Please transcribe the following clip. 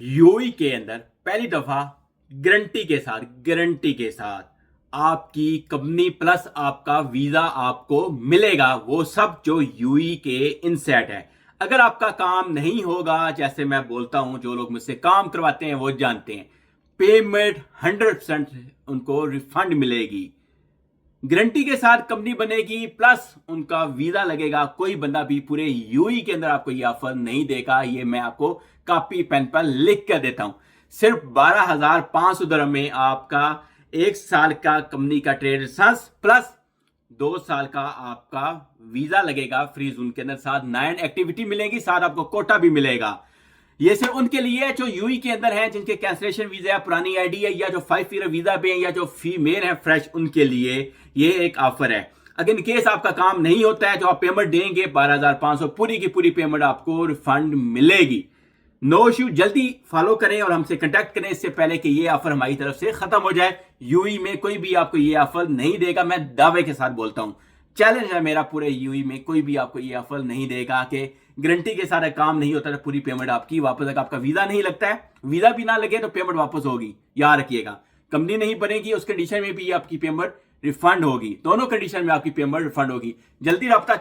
UAE के अंदर पहली दफा गारंटी के साथ आपकी कंपनी प्लस आपका वीजा आपको मिलेगा, वो सब जो यूएई के इनसेट है। अगर आपका काम नहीं होगा, जैसे मैं बोलता हूं, जो लोग मुझसे काम करवाते हैं वो जानते हैं, पेमेंट 100% उनको रिफंड मिलेगी। गारंटी के साथ कंपनी बनेगी प्लस उनका वीजा लगेगा। कोई बंदा भी पूरे यूएई के अंदर आपको ये ऑफर नहीं देगा। ये मैं आपको कॉपी पेन पर लिख कर देता हूं। सिर्फ 12,500 दिरहम में आपका 1 साल का कंपनी का ट्रेड लाइसेंस प्लस 2 साल का आपका वीजा लगेगा फ्री जोन के अंदर। साथ 9 एक्टिविटी मिलेगी, साथ आपको कोटा भी मिलेगा। ये सिर्फ उनके लिए है जो यूई के अंदर हैं, जिनके कैंसिलेशन वीजा है, पुरानी आईडी है, या जो 5 ईयर वीजा पे है, या जो फीमेल है फ्रेश, उनके लिए ये एक ऑफर है। अगर इन केस आपका काम नहीं होता है, जो आप पेमेंट देंगे 12,500, पूरी की पूरी पेमेंट आपको रिफंड मिलेगी। नो इश्यू, जल्दी फॉलो करें और हमसे कांटेक्ट करें इससे पहले कि ये ऑफर हमारी तरफ से खत्म हो जाए। यूई में कोई भी आपको ये ऑफर नहीं देगा, मैं दावे के साथ बोलता हूं। चैलेंज है मेरा, पूरे यूई में कोई भी आपको ये ऑफर नहीं देगा कि गारंटी के साथ काम नहीं होता तो पूरी पेमेंट आपकी वापस। अगर आपका वीजा नहीं लगता है, वीजा भी ना लगे तो पेमेंट वापस होगी, याद रखिएगा। कंपनी नहीं बनेगी उस कंडीशन में भी आपकी पेमेंट रिफंड होगी, दोनों कंडीशन में आपकी पेमेंट रिफंड होगी। जल्दी रब्ता